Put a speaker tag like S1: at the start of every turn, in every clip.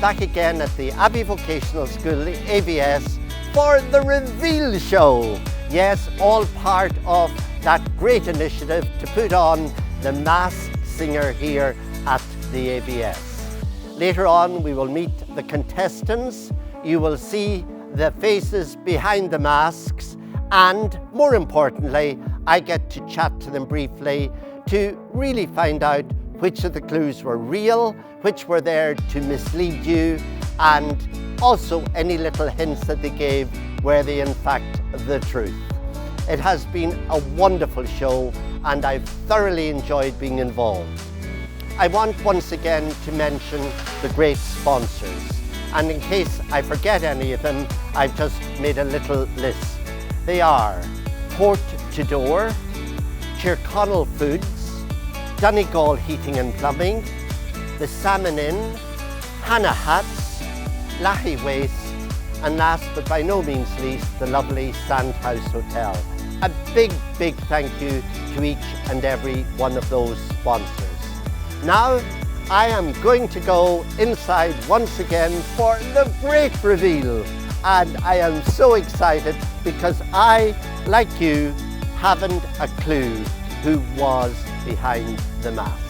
S1: back again at the Abbey Vocational School, the AVS, for the Reveal Show. Yes, all part of that great initiative to put on the Masked Singer here at the AVS. Later on, we will meet the contestants. You will see the faces behind the masks, and more importantly, I get to chat to them briefly to really find out which of the clues were real, which were there to mislead you, and also any little hints that they gave were they in fact the truth. It has been a wonderful show and I've thoroughly enjoyed being involved. I want once again to mention the great sponsors, and in case I forget any of them, I've just made a little list. They are Port to Door, Tyrconnell Foods, Donegal Heating and Plumbing, the Salmon Inn, Hannah Hats, Lahi Waste, and last but by no means least, the lovely Sandhouse Hotel. A big thank you to each and every one of those sponsors. Now, I am going to go inside once again for the great reveal. And I am so excited because I, like you, haven't a clue who was behind the mask.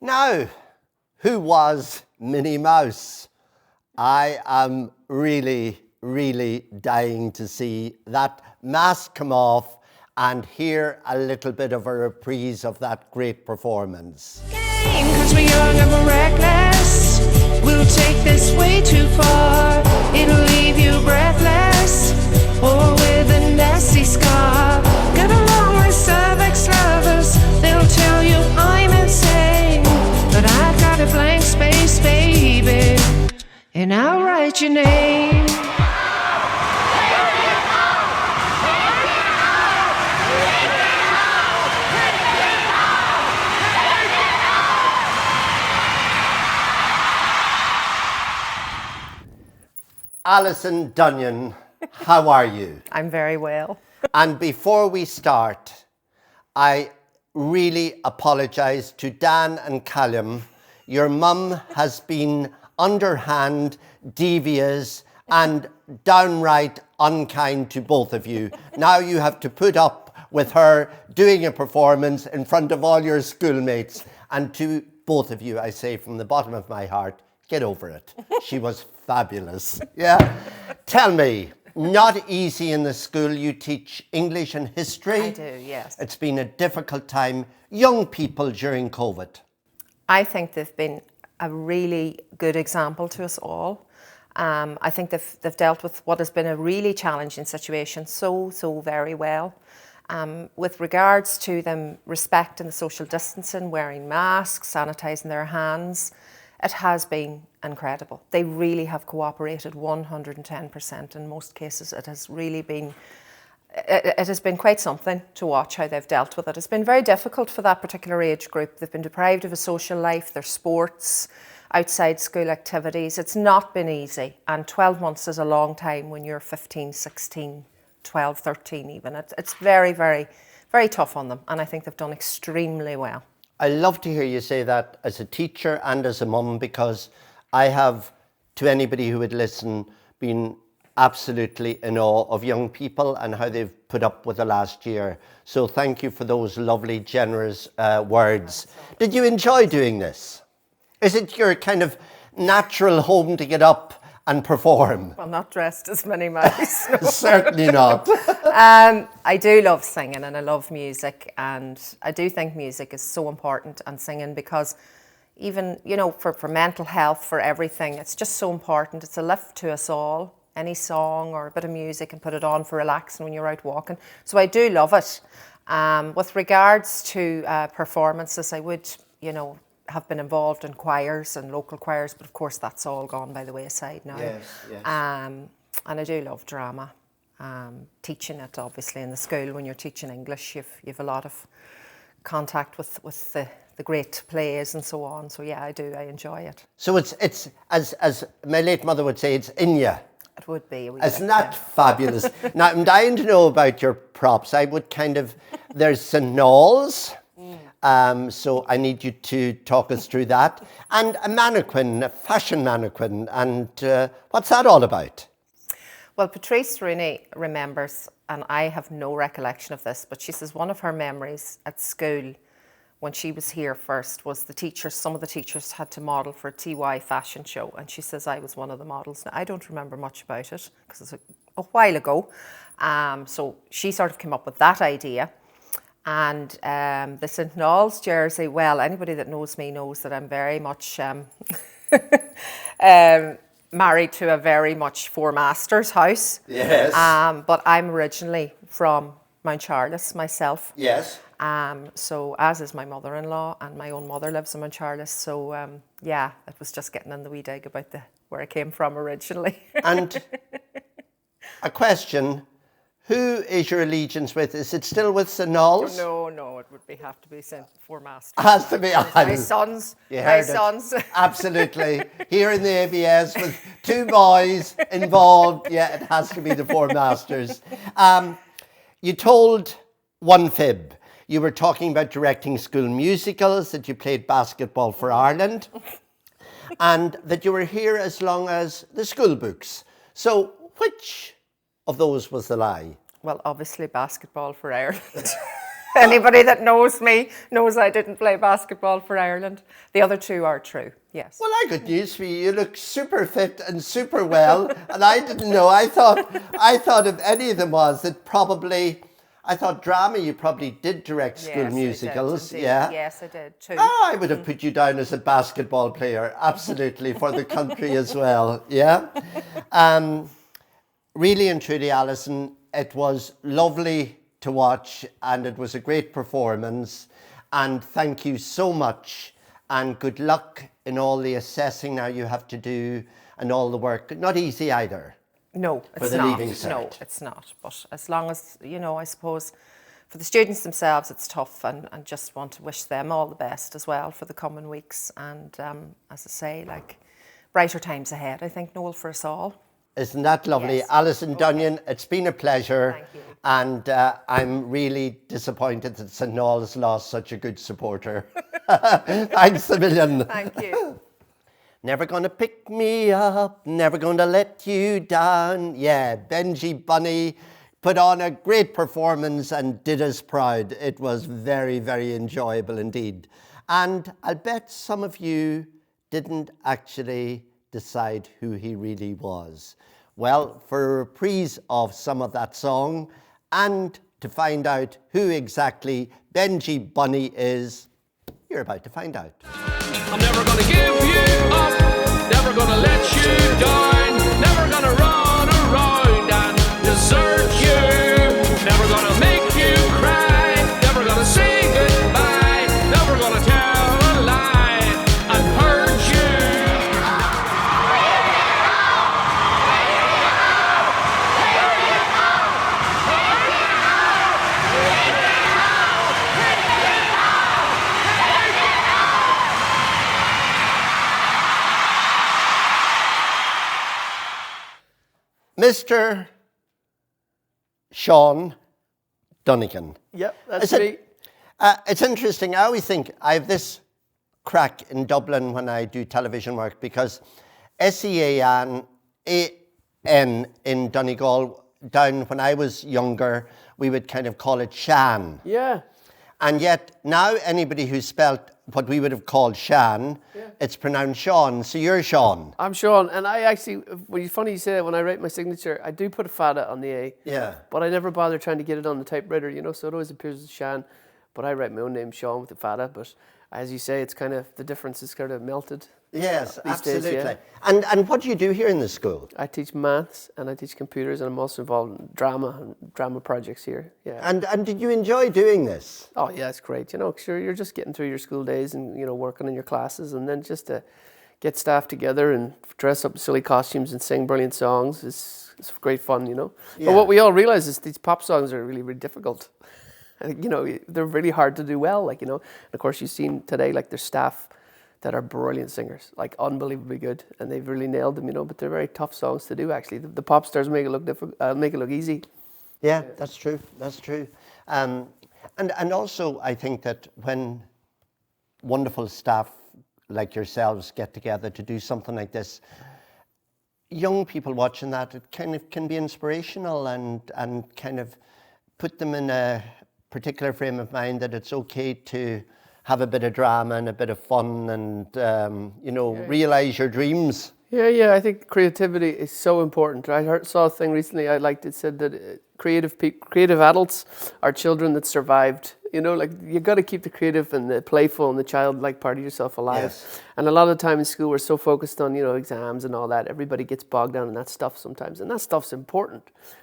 S1: Now, who was Minnie Mouse? I am really dying to see that mask come off and hear a little bit of a reprise of that great performance.
S2: 'Cause we're young and we're reckless. We'll take this way too far. It'll leave you breathless, or with a nasty scar. Get along with cervix lovers. They'll tell you I'm insane, but I've got a blank space, baby, and I'll write your name.
S1: Alison Dunyan, how are you?
S3: I'm very well.
S1: And before we start, I really apologise to Dan and Callum. Your mum has been underhand, devious, and downright unkind to both of you. Now you have to put up with her doing a performance in front of all your schoolmates. And to both of you, I say from the bottom of my heart, get over it. She was fabulous. Yeah. Tell me, not easy in the school. You teach English and history.
S3: I do, yes.
S1: It's been a difficult time. Young people during COVID.
S3: I think they've been a really good example to us all. I think they've dealt with what has been a really challenging situation so very well. With regards to them respecting the social distancing, wearing masks, sanitising their hands, it has been incredible. They really have cooperated 110%. In most cases, it has really been, it has been quite something to watch how they've dealt with it. It's been very difficult for that particular age group. They've been deprived of a social life, their sports, outside school activities. It's not been easy. And 12 months is a long time when you're 15, 16, 12, 13 even. It's very tough on them. And I think they've done extremely well.
S1: I love to hear you say that as a teacher and as a mum, because I have, to anybody who would listen, been absolutely in awe of young people and how they've put up with the last year. So thank you for those lovely, generous words. Did you enjoy doing this? Is it your kind of natural home to get up and perform?
S3: Well, not dressed as Minnie Mouse.
S1: Certainly not.
S3: I do love singing and I love music, and I do think music is so important, and singing, because even, you know, for mental health, for everything, it's just so important. It's a lift to us all. Any song or a bit of music, and put it on for relaxing when you're out walking. So I do love it. With regards to performances, I would, you know, have been involved in choirs and local choirs, but of course that's all gone by the wayside now.
S1: Yes.
S3: And I do love drama. Teaching it, obviously, in the school. When you're teaching English, you've a lot of contact with the great plays and so on. So yeah, I do. I enjoy it.
S1: So it's as my late mother would say, it's in you.
S3: It would be.
S1: Isn't that fabulous? Now, I'm dying to know about your props. I would kind of there's St. Noel's. So I need you to talk us through that. And a mannequin, a fashion mannequin. And what's that all about?
S3: Well, Patrice Rooney remembers, and I have no recollection of this, but she says one of her memories at school when she was here first was some of the teachers had to model for a TY fashion show. And she says I was one of the models. Now, I don't remember much about it because it's a while ago. So she sort of came up with that idea. And the St. Noel's jersey, well, anybody that knows me knows that I'm very much married to a very much Four Masters house.
S1: Yes.
S3: But I'm originally from Mount Charles myself.
S1: Yes.
S3: So as is my mother-in-law, and my own mother lives in Mount Charles. So yeah, it was just getting in the wee dig about where I came from originally.
S1: And a question. Who is your allegiance with? Is it still with St. Noel's?
S3: No, it would have to be Four Masters.
S1: Has to be.
S3: My sons.
S1: Absolutely. Here in the AVS with two boys involved, yeah, it has to be the Four Masters. You told one fib. You were talking about directing school musicals, that you played basketball for Ireland, and that you were here as long as the school books. So which of those was the lie?
S3: Well, obviously basketball for Ireland. Anybody that knows me knows I didn't play basketball for Ireland. The other two are true, yes.
S1: Well, I got news for you. You look super fit and super well, and I didn't know. I thought if any of them was, I thought drama, you probably did direct school musicals.
S3: I did,
S1: yeah.
S3: Yes, I did too.
S1: Oh, I would have put you down as a basketball player, absolutely, for the country as well. Yeah. Really and truly, Alison, it was lovely to watch, and it was a great performance. And thank you so much, and good luck in all the assessing now you have to do and all the work. Not easy either.
S3: No,
S1: it's not. Leaving cert.
S3: No, it's not. But as long as, I suppose for the students themselves, it's tough, and just want to wish them all the best as well for the coming weeks. And as I say, brighter times ahead, I think, Noel, for us all.
S1: Isn't that lovely? Yes. Alison Dunyan, it's been a pleasure.
S3: Thank you.
S1: And I'm really disappointed that St. Noel's lost such a good supporter. Thanks a million.
S3: Thank you.
S1: Never gonna pick me up, never gonna let you down. Yeah, Benji Bunny put on a great performance and did us proud. It was very, very enjoyable indeed. And I'll bet some of you didn't actually decide who he really was. Well, for a reprise of some of that song and to find out who exactly Benji Bunny is, you're about to find out.
S4: I'm never gonna give you up, never gonna let you down, never gonna run around and desert you, never gonna make you cry, never gonna say goodbye, never gonna tell a lie and hurt you.
S1: Mr. Sean Donegal.
S5: Yep, that's me.
S1: It's interesting. I always think I have this crack in Dublin when I do television work because SEAN in Donegal, down when I was younger, we would kind of call it Shan.
S5: Yeah.
S1: And yet now anybody who spelt what we would have called Shan, it's pronounced Sean. So you're Sean.
S5: I'm Sean, and I actually, funny you say that, when I write my signature, I do put a fada on the A.
S1: Yeah.
S5: But I never bother trying to get it on the typewriter, so it always appears as Shan. But I write my own name, Sean, with the fada. But as you say, it's kind of, the difference is kind of melted.
S1: Yes, absolutely.
S5: Days, yeah.
S1: And what do you do here in the school?
S5: I teach maths and I teach computers, and I'm also involved in drama projects here. Yeah.
S1: And did you enjoy doing this?
S5: Oh yeah, it's great. Sure, you're just getting through your school days and working on your classes, and then just to get staff together and dress up in silly costumes and sing brilliant songs is great fun.
S1: Yeah.
S5: But what we all realize is these pop songs are really, really difficult. They're really hard to do well. And of course you've seen today, there's staff that are brilliant singers, unbelievably good, and they've really nailed them, but they're very tough songs to do, actually. The pop stars make it look difficult, make it look easy.
S1: Yeah, that's true. That's true. And also, I think that when wonderful staff like yourselves get together to do something like this, young people watching that, it kind of can be inspirational and kind of put them in a particular frame of mind that it's okay to have a bit of drama and a bit of fun and, realize your dreams.
S5: Yeah, I think creativity is so important. I saw a thing recently I liked. It said that creative adults are children that survived. Like you got to keep the creative and the playful and the childlike part of yourself alive.
S1: Yes.
S5: And a lot of the time in school we're so focused on exams and all that. Everybody gets bogged down in that stuff sometimes, and that stuff's important.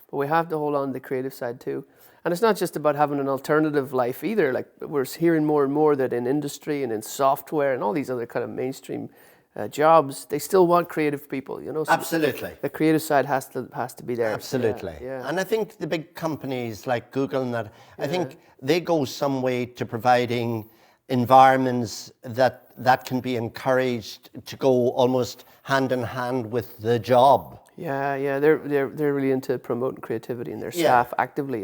S5: But we have to hold on to the creative side too. And it's not just about having an alternative life either. Like we're hearing more and more that in industry and in software and all these other kind of mainstream jobs, they still want creative people, So
S1: Absolutely.
S5: the creative side has to be there.
S1: Absolutely.
S5: Yeah.
S1: And I think the big companies like Google and that, I think they go some way to providing environments that can be encouraged to go almost hand in hand with the job.
S5: Yeah, they're really into promoting creativity in their staff actively,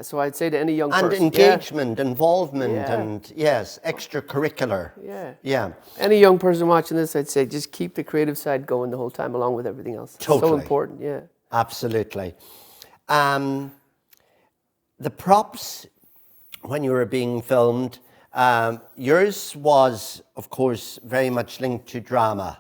S5: So I'd say to any young person,
S1: and engagement, involvement,
S5: Yeah.
S1: and yes, extracurricular. Yeah.
S5: Any young person watching this, I'd say just keep the creative side going the whole time, along with everything else. It's
S1: Totally.
S5: so important. Yeah.
S1: Absolutely. The props when you were being filmed, yours was, of course, very much linked to drama.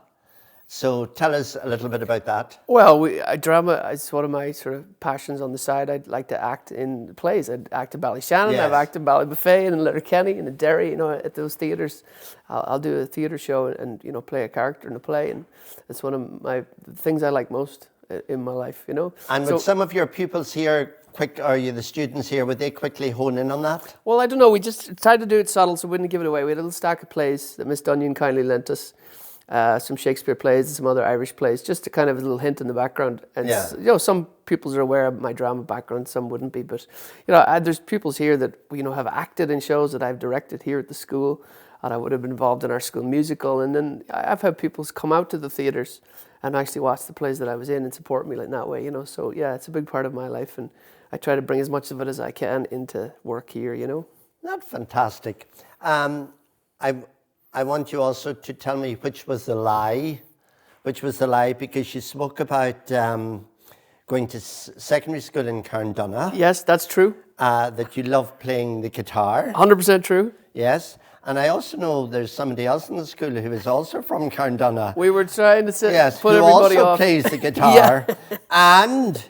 S1: So tell us a little bit about that.
S5: Well, drama is one of my sort of passions on the side. I'd like to act in plays. I'd act in Ballyshannon,
S1: Yes.
S5: I've acted in Ballybuffet and in Letterkenny and in Derry, at those theatres. I'll do a theatre show and play a character in a play, and it's one of my things I like most in my life,
S1: And
S5: So-
S1: with some of your pupils here, the students here, would they quickly hone in on that?
S5: Well, I don't know. We just tried to do it subtle, so we wouldn't give it away. We had a little stack of plays that Miss Dunyan kindly lent us. Some Shakespeare plays and some other Irish plays, just to kind of a little hint in the background. And some pupils are aware of my drama background, some wouldn't be. But there's pupils here that have acted in shows that I've directed here at the school, and I would have been involved in our school musical. And then I've had pupils come out to the theatres and actually watch the plays that I was in and support me like that way. So yeah, it's a big part of my life, and I try to bring as much of it as I can into work here.
S1: That's fantastic. I want you also to tell me which was the lie, because you spoke about going to secondary school in Carndonagh.
S5: Yes, that's true.
S1: That you love playing the guitar.
S5: 100% true.
S1: Yes. And I also know there's somebody else in the school who is also from Carndonagh.
S5: We were trying to put
S1: who
S5: everybody
S1: also
S5: off.
S1: plays the guitar and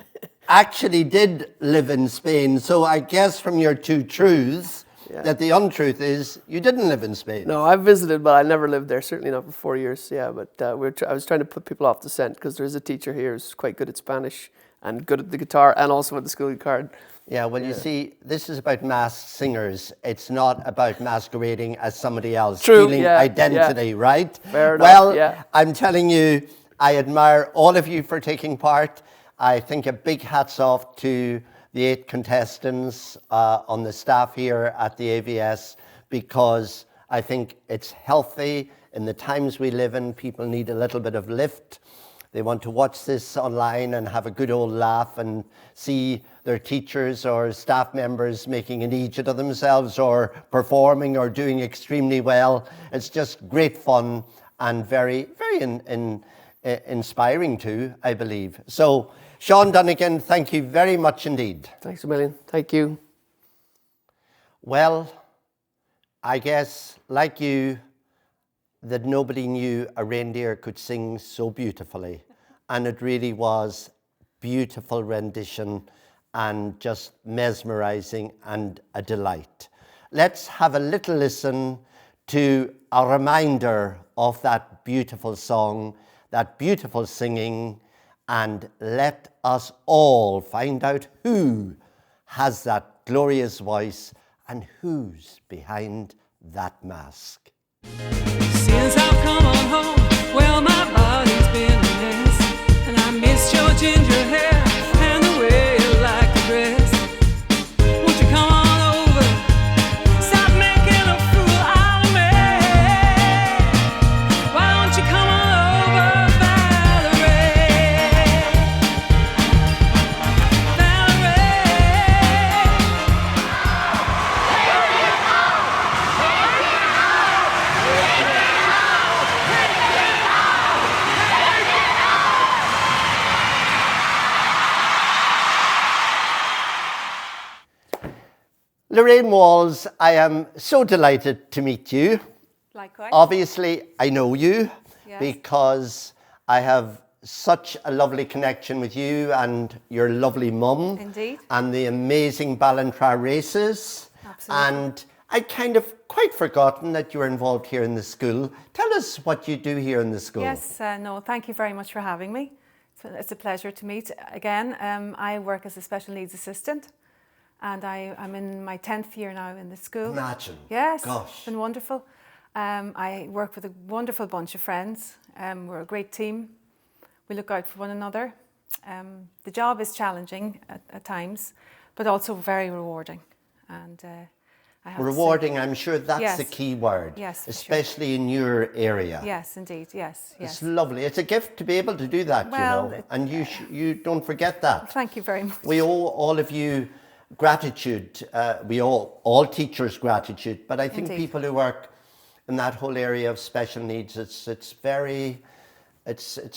S1: actually did live in Spain. So I guess from your two truths, that the untruth is you didn't live in Spain.
S5: No, I visited, but I never lived there. Certainly not for 4 years. Yeah, but I was trying to put people off the scent because there is a teacher here who's quite good at Spanish and good at the guitar and also at the school card.
S1: Yeah, well, you see, this is about masked singers. It's not about masquerading as somebody else,
S5: True,
S1: feeling
S5: yeah,
S1: identity, right?
S5: Fair enough,
S1: well,
S5: yeah.
S1: I'm telling you, I admire all of you for taking part. I think a big hats off to the 8 contestants on the staff here at the AVS, because I think it's healthy. In the times we live in, people need a little bit of lift. They want to watch this online and have a good old laugh and see their teachers or staff members making an idiot of themselves or performing or doing extremely well. It's just great fun and very, very inspiring too, I believe. So, Sean Donegan, thank you very much indeed.
S5: Thanks a million. Thank you.
S1: Well, I guess, like you, that nobody knew a reindeer could sing so beautifully. And it really was beautiful rendition and just mesmerizing and a delight. Let's have a little listen to a reminder of that beautiful song, that beautiful singing, and let us all find out who has that glorious voice and who's behind that mask.
S2: Since I've come on home, well, my body's been a mess, and I miss your ginger hair and the way you like to dress. Won't you come on over? Stop making a fool out of me. Why don't you come on over, Valerie? Valerie.
S1: Lorraine Walls, I am so delighted to meet you.
S3: Likewise.
S1: Obviously, I know you
S3: Yes.
S1: because I have such a lovely connection with you and your lovely mum.
S3: Indeed.
S1: And the amazing Ballantrae races.
S3: Absolutely.
S1: And I'd kind of quite forgotten that you were involved here in the school. Tell us what you do here in the school.
S6: Yes, no, thank you very much for having me. It's a pleasure to meet again. I work as a special needs assistant, and I'm in my 10th year now in the school.
S1: Imagine.
S6: Yes,
S1: Gosh.
S6: it's been wonderful. I work with a wonderful bunch of friends. We're a great team. We look out for one another. The job is challenging at times, but also very rewarding. And I have to say-
S1: Rewarding, I'm sure that's
S6: Yes.
S1: the key word.
S6: Yes, for sure.
S1: Especially in your area.
S6: Yes, indeed. Yes, yes.
S1: It's lovely. It's a gift to be able to do that,
S6: Well,
S1: you know, and you don't forget that.
S6: Thank you very much.
S1: We owe all of you gratitude. We owe all teachers gratitude, but I think
S6: Indeed.
S1: people who work in that whole area of special needs, it's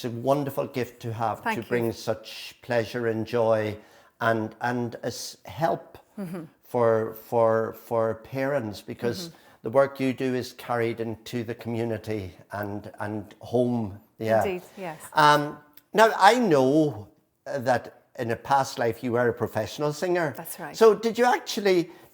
S1: a wonderful gift to have,
S6: Thank
S1: to
S6: you.
S1: bring such pleasure and joy and as help
S6: Mm-hmm.
S1: for parents, because
S6: Mm-hmm.
S1: the work you do is carried into the community and home. Yeah.
S6: Indeed, yes.
S1: Now, I know that in a past life you were a professional singer.
S6: That's right.
S1: So do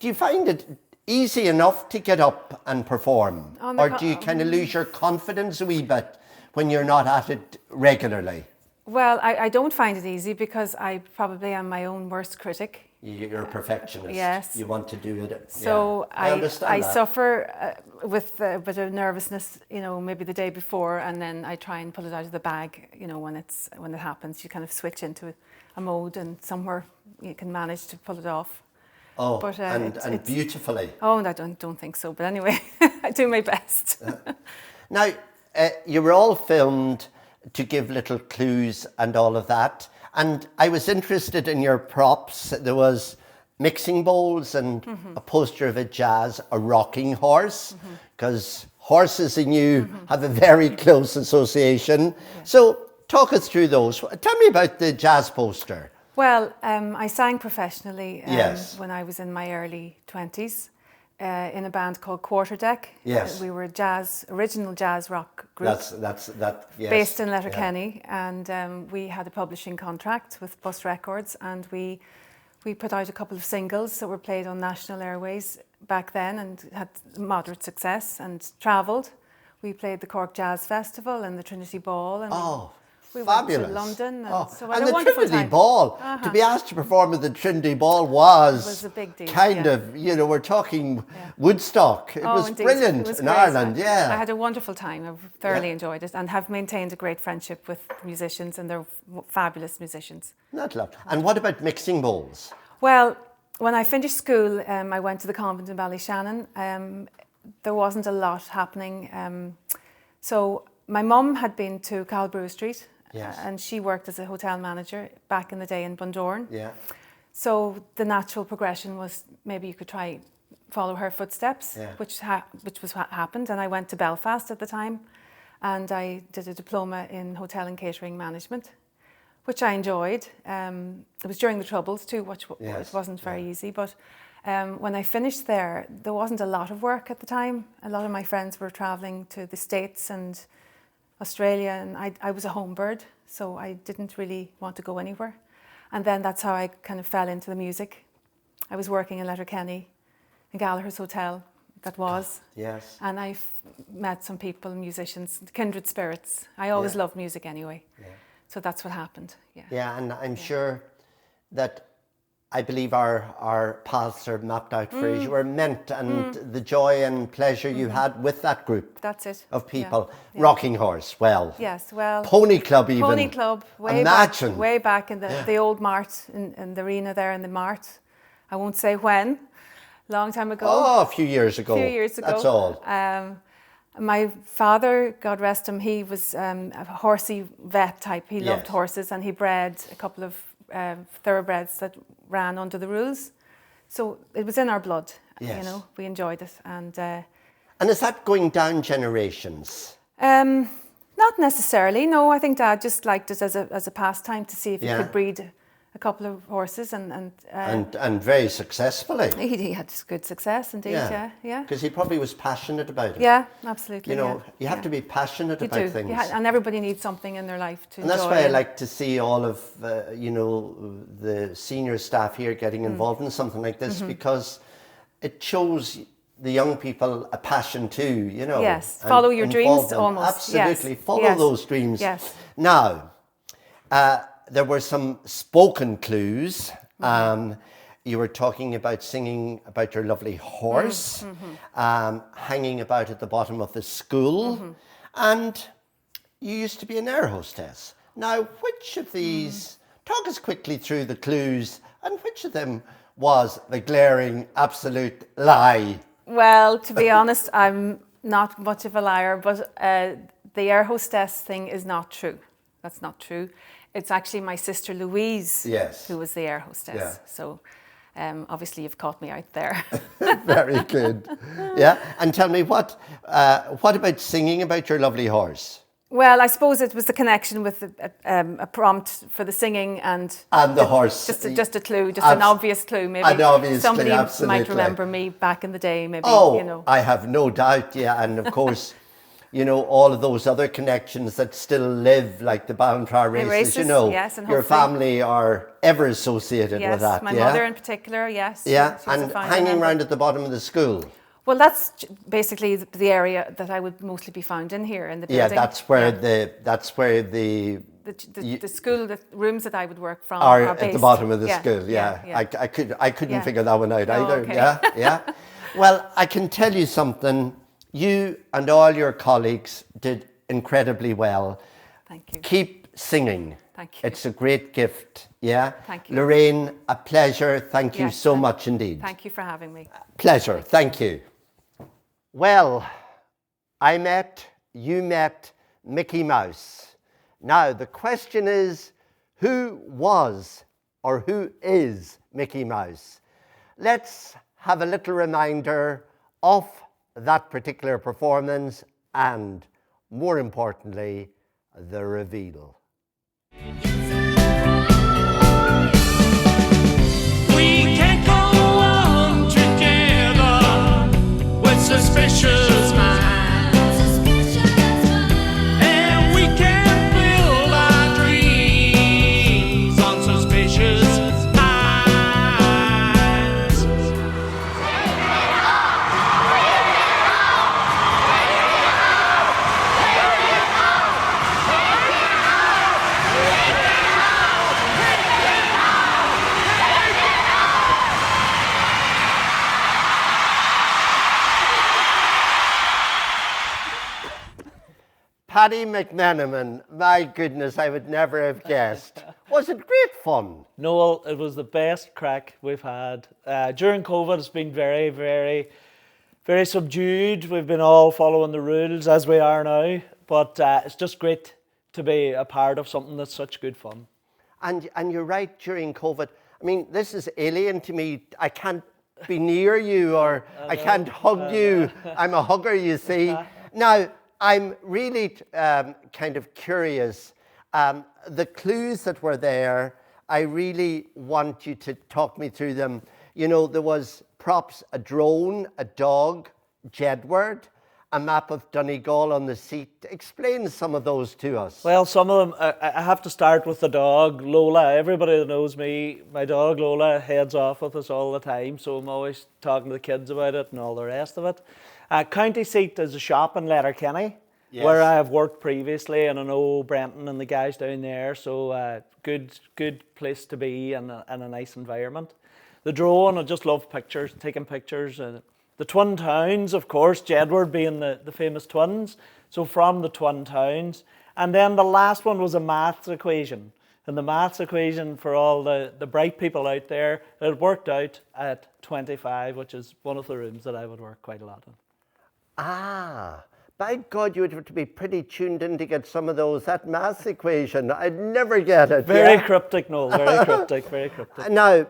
S1: you find it easy enough to get up and perform?
S6: On the
S1: Or do you kind of lose your confidence a wee bit when you're not at it regularly?
S6: Well, I don't find it easy because I probably am my own worst critic.
S1: You're a perfectionist.
S6: Yes.
S1: You want to do it.
S6: So
S1: yeah. I understand that.
S6: suffer with a bit of nervousness, you know, maybe the day before, and then I try and pull it out of the bag, you know, when it happens. You kind of switch into a mode, and somewhere you can manage to pull it off.
S1: Oh,
S6: But,
S1: and
S6: it's-
S1: beautifully.
S6: Oh, I don't think so. But anyway, I do my best.
S1: Now, you were all filmed to give little clues and all of that. And I was interested in your props. There was mixing bowls and a poster of a rocking horse, because horses and you have a very close association. So talk us through those. Tell me about the jazz poster.
S6: Well, I sang professionally
S1: Yes.
S6: when I was in my early 20s in a band called Quarterdeck.
S1: Yes.
S6: We were original jazz rock group.
S1: Yes.
S6: Based in
S1: Yeah.
S6: Letterkenny, and we had a publishing contract with Bus Records, and we put out a couple of singles that were played on national airways back then and had moderate success, and travelled. We played the Cork Jazz Festival and the Trinity Ball, and
S1: Oh,
S6: we
S1: fabulous.
S6: went to London, and
S1: Oh,
S6: so we had
S1: and
S6: a
S1: the
S6: wonderful
S1: Trinity
S6: time.
S1: Ball, to be asked to perform at the Trinity Ball was
S6: a big deal,
S1: kind
S6: yeah.
S1: of, you know, we're talking Woodstock. It was
S6: Indeed.
S1: brilliant
S6: It was
S1: in
S6: great.
S1: Ireland, yeah.
S6: I had a wonderful time. I thoroughly
S1: Yeah.
S6: enjoyed it, and have maintained a great friendship with musicians, and they're fabulous musicians.
S1: Not love. And what about mixing bowls?
S6: Well, when I finished school, I went to the convent in Ballyshannon. There wasn't a lot happening. So my mum had been to Calbrew Street,
S1: Yes.
S6: and she worked as a hotel manager back in the day in Bundoran.
S1: Yeah.
S6: So the natural progression was maybe you could try follow her footsteps,
S1: Yeah.
S6: which was what happened. And I went to Belfast at the time, and I did a diploma in hotel and catering management, which I enjoyed. It was during the Troubles too, which
S1: Yes.
S6: it wasn't very easy. But when I finished there wasn't a lot of work at the time. A lot of my friends were travelling to the States and Australia, and I was a home bird, so I didn't really want to go anywhere. And then that's how I kind of fell into the music. I was working in Letterkenny, in Gallagher's Hotel, that was.
S1: Yes.
S6: And I met some people, musicians, kindred spirits. I always
S1: Yeah.
S6: loved music anyway.
S1: Yeah.
S6: So that's what happened, yeah.
S1: Yeah, and I'm sure that I believe our paths are mapped out for you. You were meant, and the joy and pleasure you had with that group
S6: That's it.
S1: of
S6: yeah.
S1: people.
S6: Yeah.
S1: Rocking Horse, well.
S6: Yes, well.
S1: Pony Club even.
S6: Pony Club,
S1: Imagine.
S6: way back in the old Mart, in the arena there in the Mart. I won't say when, long time ago.
S1: Oh, a few years ago.
S6: A few years ago.
S1: That's all.
S6: My father, God rest him, he was a horsey vet type. He loved
S1: Yes.
S6: horses, and he bred a couple of thoroughbreds that ran under the rules. So it was in our blood,
S1: Yes.
S6: you know, we enjoyed it. And
S1: And is that going down generations?
S6: not necessarily, no. I think Dad just liked it as a pastime to see if
S1: Yeah.
S6: he could breed a couple of horses, and
S1: very successfully.
S6: he had good success indeed. Yeah.
S1: Because he probably was passionate about it.
S6: Yeah, absolutely.
S1: You know, you have to be passionate about things.
S6: And everybody needs something in their life to
S1: And that's
S6: enjoy.
S1: why I like to see all of, you know, the senior staff here getting involved in something like this, because it shows the young people a passion too, you know.
S6: Yes,
S1: and
S6: follow your dreams
S1: involvement.
S6: almost.
S1: Absolutely,
S6: Yes.
S1: follow
S6: Yes.
S1: those dreams.
S6: Yes.
S1: Now, there were some spoken clues. You were talking about singing about your lovely horse, hanging about at the bottom of the school, and you used to be an air hostess. Now, which of these, talk us quickly through the clues, and which of them was the glaring absolute lie?
S6: Well, to be honest, I'm not much of a liar, but the air hostess thing is not true. That's not true. It's actually my sister Louise who was the air hostess.
S1: Yeah.
S6: So obviously you've caught me out there.
S1: Very good. Yeah, and tell me, what about singing about your lovely horse?
S6: Well, I suppose it was the connection with a prompt for the singing and
S1: the horse.
S6: Just a clue, just an obvious clue. Maybe
S1: an obvious
S6: somebody
S1: clue, absolutely.
S6: might remember me back in the day. Maybe
S1: Oh,
S6: you know.
S1: I have no doubt. Yeah, and of course, you know, all of those other connections that still live, like the Ballantrae races. You know,
S6: yes, and
S1: your
S6: hopefully-
S1: family are ever associated
S6: Yes,
S1: with that.
S6: my
S1: yeah?
S6: mother in particular. Yes.
S1: Yeah,
S6: she was a
S1: and
S6: fine
S1: hanging
S6: member.
S1: around at the bottom of the school.
S6: Well, that's basically the area that I would mostly be found in here in the building.
S1: Yeah, that's where
S6: the school, the rooms that I would work from
S1: are
S6: are
S1: at the
S6: based.
S1: bottom of the school. Yeah, I couldn't figure that one out either.
S6: okay.
S1: Yeah. Well, I can tell you something. You and all your colleagues did incredibly well.
S6: Thank you.
S1: Keep singing.
S6: Thank you.
S1: It's a great gift. Yeah.
S6: Thank you.
S1: Lorraine, a pleasure. Thank you
S6: Yes,
S1: so much indeed.
S6: Thank you for having me.
S1: Pleasure. Thank you. Well, you met Mickey Mouse. Now, the question is, who was or who is Mickey Mouse? Let's have a little reminder of that particular performance and, more importantly, the reveal.
S4: We can't go on together with suspicious minds, and we can't build our dreams on suspicious minds.
S1: Paddy McMenamin, my goodness, I would never have guessed. Was it great fun?
S7: Noel, it was the best crack we've had. During COVID, it's been very, very, very subdued. We've been all following the rules as we are now, but it's just great to be a part of something that's such good fun.
S1: And you're right, during COVID, I mean, this is alien to me. I can't be near you or I can't hug you. I'm a hugger, you see. Now, I'm really kind of curious. The clues that were there, I really want you to talk me through them. You know, there was props, a drone, a dog, Jedward, a map of Donegal on the seat. Explain some of those to us.
S7: Well, some of them, I have to start with the dog, Lola. Everybody that knows me, my dog Lola heads off with us all the time, so I'm always talking to the kids about it and all the rest of it. County seat is a shop in Letterkenny, where I have worked previously, and I know Brenton and the guys down there, so good place to be and a nice environment. The drone, I just love pictures, taking pictures. The Twin Towns, of course, Jedward being the famous twins, so from the Twin Towns. And then the last one was a maths equation. And the maths equation for all the bright people out there, it worked out at 25, which is one of the rooms that I would work quite a lot in.
S1: Ah, by God, you would have to be pretty tuned in to get some of those. That maths equation, I'd never get it.
S7: Very cryptic, Noel, very cryptic, very cryptic.
S1: Now,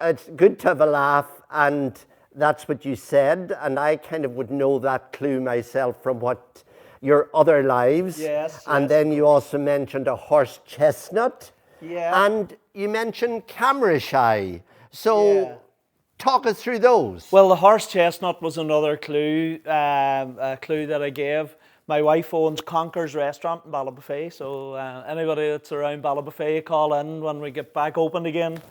S1: it's good to have a laugh, and that's what you said, and I kind of would know that clue myself from what your other lives.
S7: Yes.
S1: And then you also mentioned a horse chestnut.
S7: Yeah.
S1: And you mentioned camera shy. So
S7: Yeah.
S1: talk us through those.
S7: Well, the horse chestnut was another clue, a clue that I gave. My wife owns Conker's restaurant in Ballabafay, so anybody that's around Ballabafay, call in when we get back open again.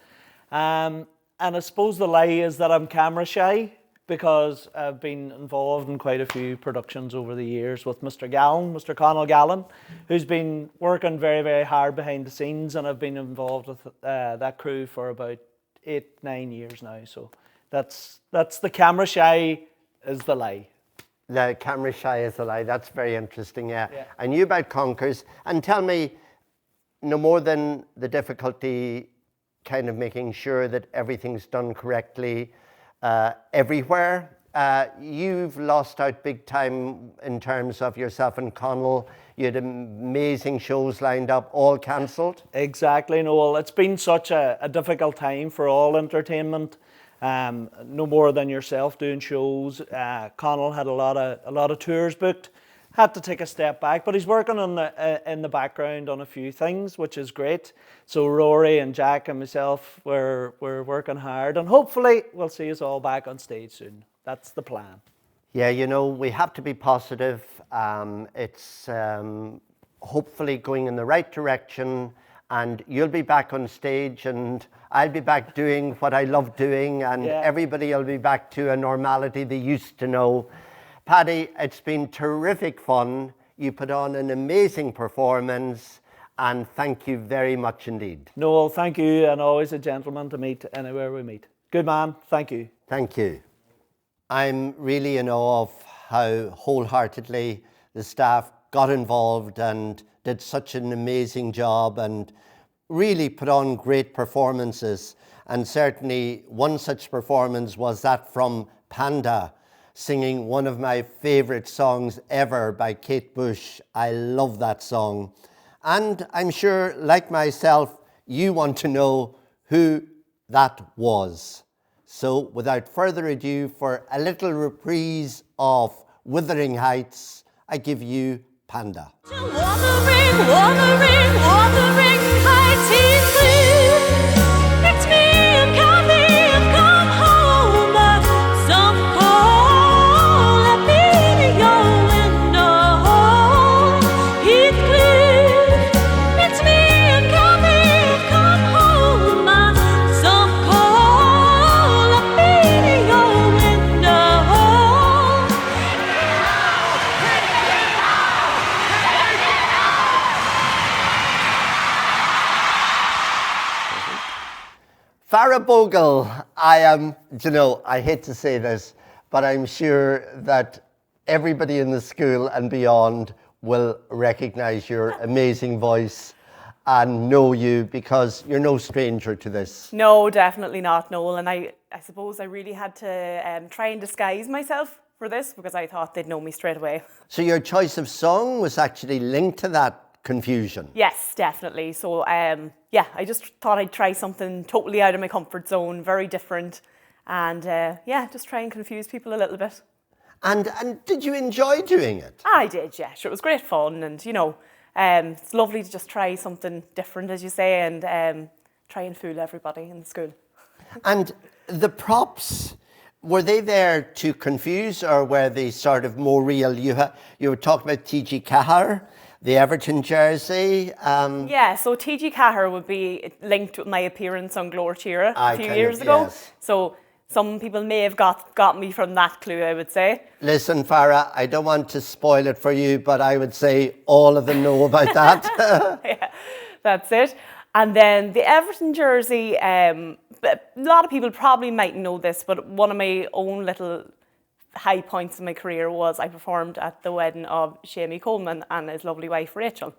S7: And I suppose the lie is that I'm camera shy, because I've been involved in quite a few productions over the years with Mr. Conall Gallen, who's been working very, very hard behind the scenes, and I've been involved with that crew for about 8-9 years now. So that's the camera shy is the lie.
S1: The camera shy is a lie. That's very interesting, yeah.
S7: Yeah.
S1: I knew about Conkers. And tell me, no more than the difficulty kind of making sure that everything's done correctly everywhere. You've lost out big time in terms of yourself and Connell. You had amazing shows lined up, all cancelled.
S7: Exactly, Noel. It's been such a difficult time for all entertainment. No more than yourself doing shows. Connell had a lot of tours booked. Had to take a step back, but he's working on in the background on a few things, which is great. So Rory and Jack and myself, we're working hard, and hopefully we'll see us all back on stage soon. That's the plan.
S1: Yeah, you know, we have to be positive. It's hopefully going in the right direction, and you'll be back on stage, and I'll be back doing what I love doing, and everybody will be back to a normality they used to know. Paddy, it's been terrific fun. You put on an amazing performance, and thank you very much indeed.
S7: Noel, thank you, and always a gentleman to meet anywhere we meet. Good man, thank you.
S1: Thank you. I'm really in awe of how wholeheartedly the staff got involved and did such an amazing job and really put on great performances. And certainly one such performance was that from Panda, singing one of my favourite songs ever by Kate Bush. I love that song. And I'm sure, like myself, you want to know who that was. So without further ado, for a little reprise of Wuthering Heights, I give you Panda.
S8: Wuthering, wuthering, wuthering heights is blue. It's me, I'm coming, I've come home. Some call a video window. Heathcliff, it's me, I'm coming, I've come home. Some call a video window.
S1: Farah Bogle, I hate to say this, but I'm sure that everybody in the school and beyond will recognise your amazing voice and know you, because you're no stranger to this.
S9: No, definitely not, Noel. And I suppose I really had to try and disguise myself for this, because I thought they'd know me straight away.
S1: So your choice of song was actually linked to that confusion.
S9: Yes, definitely. So, I just thought I'd try something totally out of my comfort zone, very different. And just try and confuse people a little bit.
S1: And did you enjoy doing it?
S9: I did, yeah. Sure, it was great fun. And, it's lovely to just try something different, as you say, and try and fool everybody in the school.
S1: And the props, were they there to confuse, or were they sort of more real? You were talking about T.G. Cahar, the Everton jersey.
S9: Yeah, so T.G. Cahar would be linked with my appearance on Glór Tíre a few years ago.
S1: Yes.
S9: So some people may have got me from that clue, I would say.
S1: Listen, Farah, I don't want to spoil it for you, but I would say all of them know about that.
S9: Yeah, that's it. And then the Everton jersey, a lot of people probably might know this, but one of my own little high points in my career was I performed at the wedding of Shamie Coleman and his lovely wife Rachel.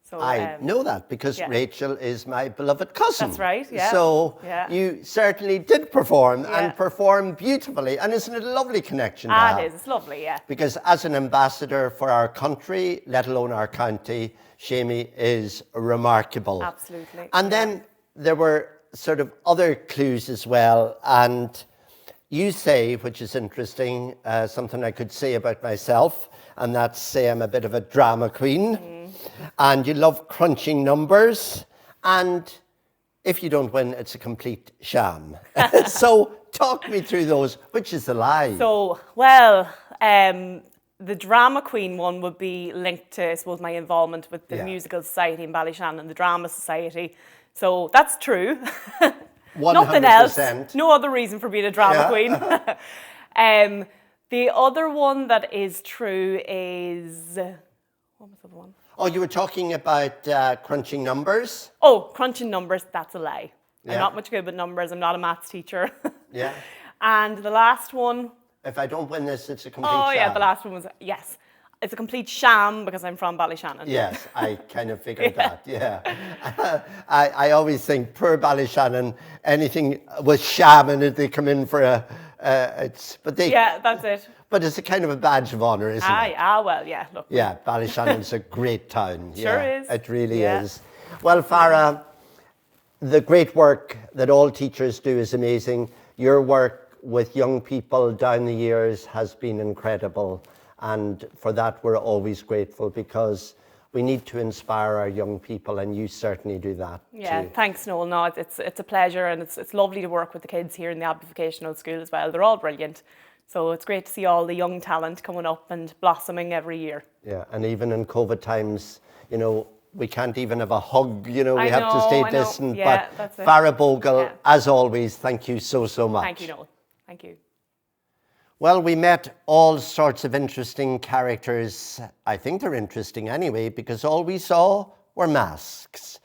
S9: So
S1: I know that because Rachel is my beloved cousin.
S9: That's right, yeah.
S1: So you certainly did perform and perform beautifully. And isn't it a lovely connection to have?
S9: It is, it's lovely, yeah.
S1: Because as an ambassador for our country, let alone our county, Shamie is remarkable.
S9: Absolutely.
S1: And then there were sort of other clues as well. And you say, which is interesting, something I could say about myself, and that's say I'm a bit of a drama queen, and you love crunching numbers, And if you don't win, it's a complete sham. So talk me through those. Which is the lie?
S9: So, well, the drama queen one would be linked to, I suppose, my involvement with the
S1: Yeah.
S9: Musical Society in Ballyshannon, the Drama Society. So that's true.
S1: 100%.
S9: Nothing else. No other reason for being a drama queen. The other one that is true is, what was the other one?
S1: Oh, you were talking about crunching numbers?
S9: Oh, crunching numbers, that's a lie.
S1: Yeah.
S9: I'm not much good with numbers. I'm not a maths teacher.
S1: Yeah.
S9: And the last one,
S1: If I don't win this, it's a complete
S9: oh
S1: sham.
S9: yeah, the last one was, yes. It's a complete sham because I'm from Ballyshannon.
S1: Yes, I kind of figured that, yeah. I always think, poor Ballyshannon, anything with sham in it, they come in for
S9: Yeah, that's it.
S1: But it's a kind of a badge of honour, isn't it?
S9: Well, yeah, look.
S1: Yeah, Ballyshannon is a great town.
S9: Sure
S1: yeah,
S9: is.
S1: It really
S9: Yeah.
S1: is. Well, Farah, the great work that all teachers do is amazing. Your work with young people down the years has been incredible. And for that, we're always grateful because we need to inspire our young people, and you certainly do that.
S9: Yeah,
S1: too.
S9: thanks, Noel. No, it's a pleasure, and it's lovely to work with the kids here in the Abbey Vocational School as well. They're all brilliant. So it's great to see all the young talent coming up and blossoming every year.
S1: Yeah, and even in COVID times, you know, we can't even have a hug, you know, we
S9: I
S1: have to
S9: know,
S1: stay
S9: I know.
S1: distant.
S9: Yeah,
S1: but
S9: that's it.
S1: Farah Bogle,
S9: Yeah.
S1: as always, thank you so much.
S9: Thank you, Noel. Thank you.
S1: Well, we met all sorts of interesting characters. I think they're interesting anyway, because all we saw were masks.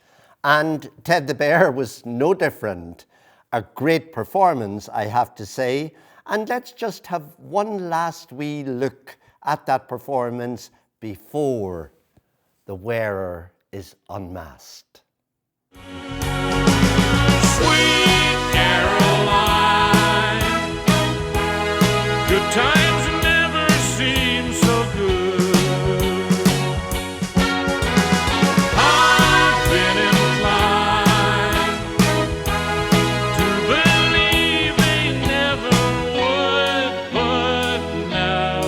S1: And Ted the Bear was no different. A great performance, I have to say. And let's just have one last wee look at that performance before the wearer is unmasked.
S4: Sweet Caroline, good times never seem so good. I've been inclined to believe they never would, but now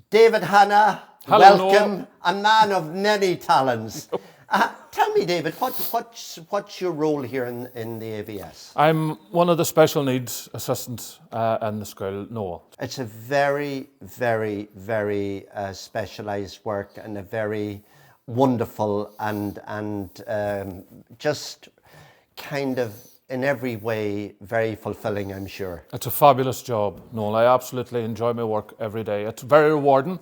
S1: David Hanna,
S10: Hello,
S1: welcome,
S10: Noel.
S1: a man of many talents. Tell me, David, what's your role here in the AVS?
S10: I'm one of the special needs assistants in the school, Noel.
S1: It's a very, very, very specialised work, and a very wonderful and just kind of in every way very fulfilling, I'm sure.
S10: It's a fabulous job, Noel. I absolutely enjoy my work every day. It's very rewarding.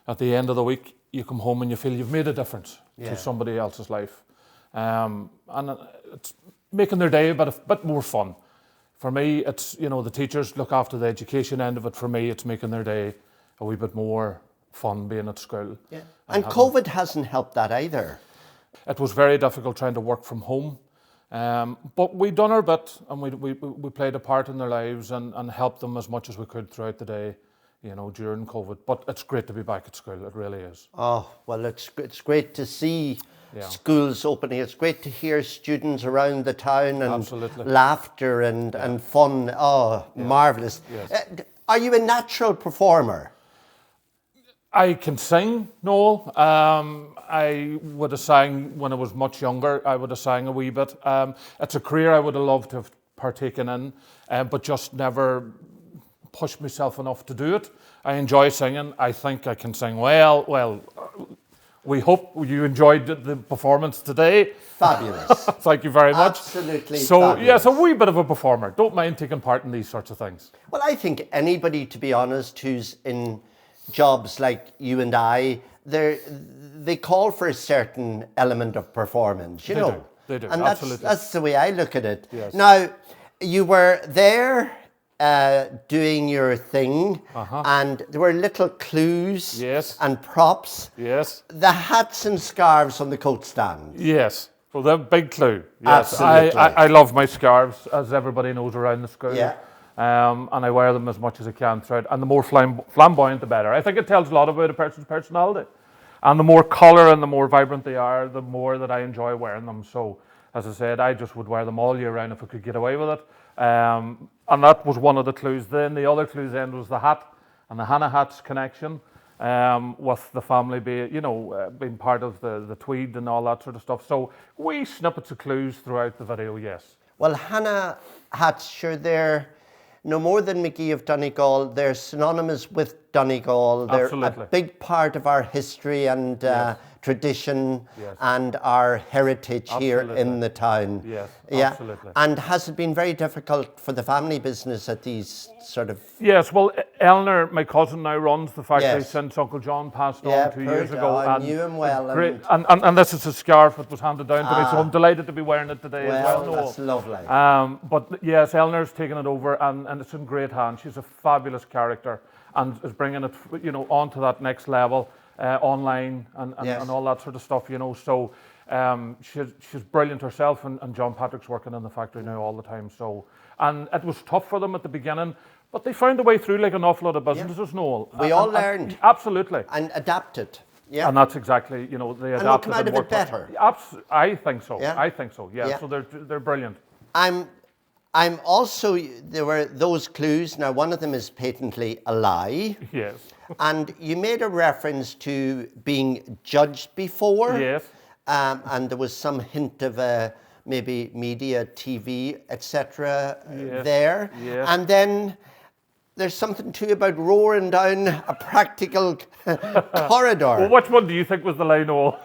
S10: At the end of the week, you come home and you feel you've made a difference
S1: Yeah.
S10: to somebody else's life. And it's making their day a bit more fun. For me, it's, you know, the teachers look after the education end of it. For me, it's making their day a wee bit more fun being at school.
S1: Yeah. And COVID hasn't helped that either.
S10: It was very difficult trying to work from home. But we done our bit, and we played a part in their lives and helped them as much as we could throughout the day, you know, during COVID. But it's great to be back at school, it really is.
S1: Oh, well, it's great to see
S10: Yeah.
S1: schools opening. It's great to hear students around the town and
S10: Absolutely.
S1: laughter and fun. Oh, marvellous.
S10: Yes.
S1: Are you a natural performer?
S10: I can sing, Noel. I would have sang when I was much younger. I would have sang a wee bit. It's a career I would have loved to have partaken in, but just never pushed myself enough to do it. I enjoy singing. I think I can sing well. Well, we hope you enjoyed the performance today.
S1: Fabulous.
S10: Thank you very much.
S1: Absolutely
S10: So,
S1: fabulous.
S10: yes, a wee bit of a performer. Don't mind taking part in these sorts of things.
S1: Well, I think anybody, to be honest, who's in jobs like you and I, they call for a certain element of performance, you
S10: They
S1: know.
S10: do. They do,
S1: And
S10: absolutely.
S1: that's the way I look at it.
S10: Yes.
S1: Now, you were there doing your thing, and there were little clues
S10: Yes.
S1: and props.
S10: Yes.
S1: The hats and scarves on the coat stand.
S10: Yes. Well, the big clue. Yes.
S1: Absolutely.
S10: I love my scarves, as everybody knows around the school.
S1: Yeah.
S10: And I wear them as much as I can throughout. And the more flamboyant, the better. I think it tells a lot about a person's personality. And the more colour and the more vibrant they are, the more that I enjoy wearing them. So, as I said, I just would wear them all year round if I could get away with it. And that was one of the clues. Then the other clues then was the hat and the Hannah hats connection, with the family being part of the tweed and all that sort of stuff. So wee snippets of clues throughout the video, yes.
S1: Well, Hannah hats, sure, they're no more than McGee of Donegal. They're synonymous with Donegal. They're
S10: Absolutely.
S1: a big part of our history and tradition
S10: Yes.
S1: and our heritage here
S10: Absolutely.
S1: in the town.
S10: Yes,
S1: Yeah.
S10: absolutely.
S1: And has it been very difficult for the family business at these sort of...
S10: Yes, well, Eleanor, my cousin, now runs the factory
S1: Yes.
S10: since Uncle John passed
S1: Yeah,
S10: on 2
S1: poor
S10: years ago.
S1: John, I knew him well,
S10: Great, and this is a scarf that was handed down to me, so I'm delighted to be wearing it today as well.
S1: Well,
S10: Noel.
S1: that's lovely.
S10: But yes, Eleanor's taken it over, and it's in great hands. She's a fabulous character and is bringing it, onto that next level, online and
S1: Yes.
S10: all that sort of stuff. So she's brilliant herself, and John Patrick's working in the factory now all the time. So, and it was tough for them at the beginning, but they found a way through, like an awful lot of businesses. Noel.
S1: We all learned.
S10: Absolutely.
S1: And adapted. Yeah.
S10: And that's exactly, they
S1: they'll
S10: adapted
S1: come out of
S10: worked
S1: it better.
S10: I think so.
S1: Yeah.
S10: I think so. Yeah.
S1: Yeah.
S10: So they're brilliant.
S1: I'm also, there were those clues. Now, one of them is patently a lie.
S10: Yes.
S1: And you made a reference to being judged before.
S10: Yes.
S1: And there was some hint of maybe media, TV, etc.
S10: Yes.
S1: there.
S10: Yes.
S1: And then there's something too about roaring down a practical corridor.
S10: Well, which one do you think was the lie, Noel?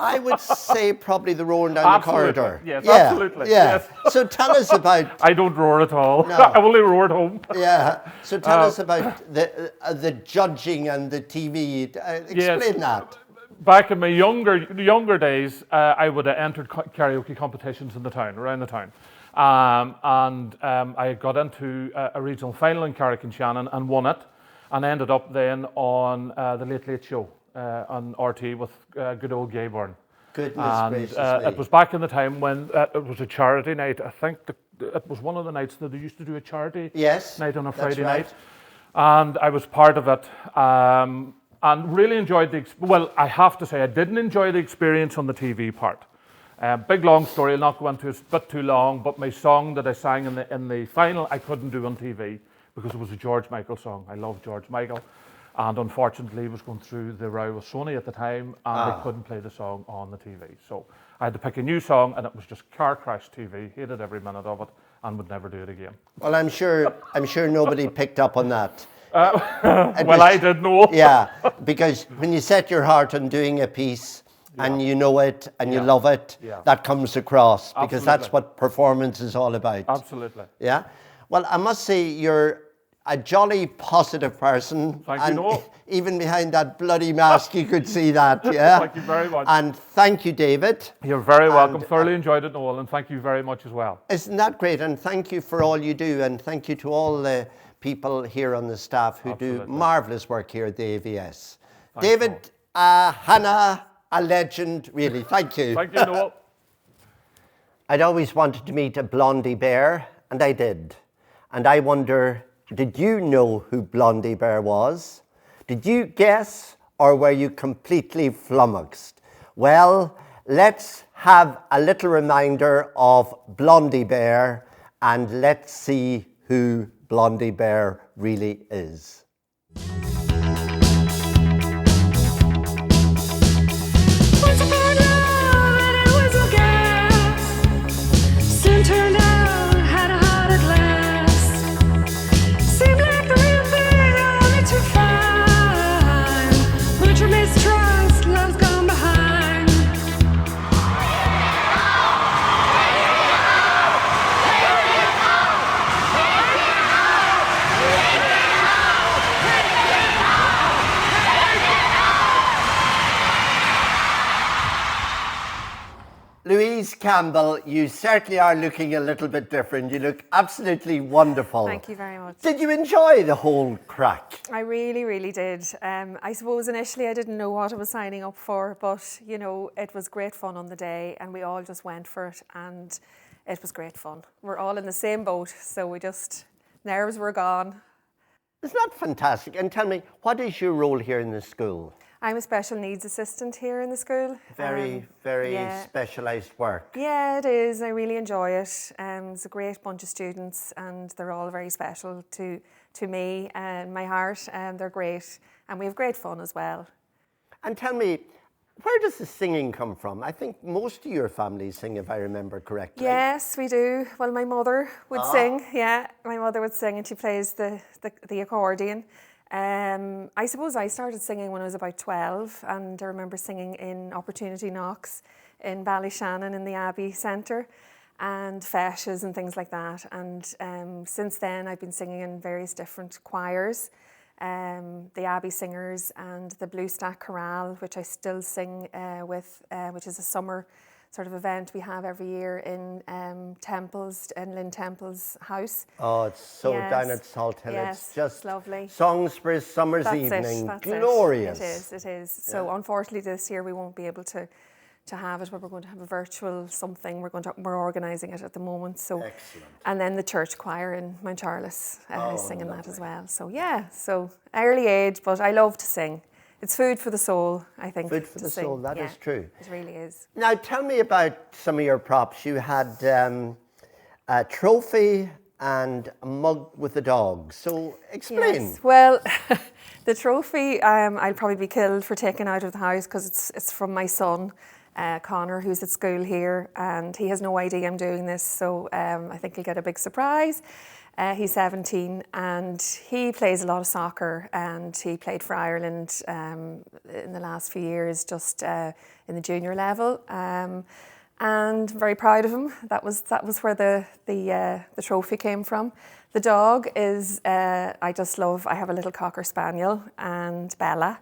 S1: I would say probably the roaring down
S10: Absolutely.
S1: the corridor.
S10: Yes,
S1: Yeah,
S10: absolutely.
S1: Yeah.
S10: Yes.
S1: So tell us about...
S10: I don't roar at all.
S1: No.
S10: I only roar at home.
S1: Yeah. So tell us about the judging and the TV. Explain that.
S10: Back in my younger days, I would have entered karaoke competitions in the town, around the town. I got into a regional final in Carrick-on-Shannon and won it, and ended up then on the Late Late Show on RT with good old Gay Byrne.
S1: Goodness gracious me.
S10: It was back in the time when it was a charity night. I think it was one of the nights that they used to do a charity night on a Friday night. And I was part of it. And really enjoyed well, I have to say, I didn't enjoy the experience on the TV part. Big long story, I'll not go into it, a bit too long, but my song that I sang in the final, I couldn't do on TV because it was a George Michael song. I love George Michael. And unfortunately, he was going through the row with Sony at the time, and they couldn't play the song on the TV. So I had to pick a new song, and it was just car crash TV. Hated every minute of it, and would never do it again.
S1: Well, I'm sure nobody picked up on that.
S10: Well, I did know.
S1: Yeah, because when you set your heart on doing a piece and you know it and you love it, that comes across because that's what performance is all about.
S10: Absolutely.
S1: Yeah. Well, I must say you're a jolly positive person.
S10: Thank you, Noel.
S1: Even behind that bloody mask, you could see that. Yeah.
S10: Thank you very much.
S1: And thank you, David.
S10: You're very welcome. Thoroughly enjoyed it, Noel, and thank you very much as well.
S1: Isn't that great? And thank you for all you do, and thank you to all the people here on the staff who do marvellous work here at the AVS.
S10: Thanks,
S1: David, Hannah, a legend, really. Thank you.
S10: Thank you, Noel.
S1: I'd always wanted to meet a Blondie Bear, and I did. And I wonder, did you know who Blondie Bear was? Did you guess, or were you completely flummoxed? Well, let's have a little reminder of Blondie Bear, and let's see who Blondie Bear really is.
S2: Once upon a love and it was a gas. Soon turned out had a heart at last. Seemed like the real thing only to find. Much mistrust, love's gone behind.
S1: Louise Campbell, you certainly are looking a little bit different. You look absolutely wonderful.
S6: Thank you very much.
S1: Did you enjoy the whole crack?
S6: I really, really did. I suppose initially I didn't know what I was signing up for, but you know, it was great fun on the day and we all just went for it and it was great fun. We're all in the same boat, so nerves were gone.
S1: Isn't that fantastic? And tell me, what is your role here in the school?
S11: I'm a special needs assistant here in the school.
S1: Very
S11: yeah.
S1: specialised work.
S11: Yeah, it is. I really enjoy it. It's a great bunch of students, and they're all very special to me and my heart. And they're great, and we have great fun as well.
S1: And tell me, where does the singing come from? I think most of your family sing, if I remember correctly.
S11: Yes, we do. Well, my mother would sing. Yeah, my mother would sing, and she plays the accordion. I suppose I started singing when I was about 12, and I remember singing in Opportunity Knocks in Ballyshannon in the Abbey Centre, and feshes and things like that. And since then I've been singing in various different choirs, the Abbey Singers and the Blue Stack Chorale, which I still sing with, which is a summer sort of event we have every year in Temple's, in Lynn Temple's house.
S1: Oh, it's so down at Salt Hill.
S11: Yes,
S1: it's just
S11: lovely.
S1: Songs for a summer's evening.
S11: That's
S1: glorious.
S11: It is. So unfortunately this year we won't be able to have it, but we're going to have a virtual something. We're organising it at the moment. So,
S1: excellent.
S11: And then the church choir in Mount Charles is singing that as well. So yeah, so early age, but I love to sing. It's food for the soul, I think.
S1: Food for the soul, that is true.
S11: It really is.
S1: Now tell me about some of your props. You had a trophy and a mug with a dog. So explain.
S11: Yes. Well, the trophy, I'll probably be killed for taking out of the house because it's from my son, Connor, who's at school here, and he has no idea I'm doing this. So I think he'll get a big surprise. He's 17 and he plays a lot of soccer, and he played for Ireland in the last few years, just in the junior level. And I'm very proud of him. That was where the trophy came from. The dog is I just love. I have a little Cocker Spaniel and Bella,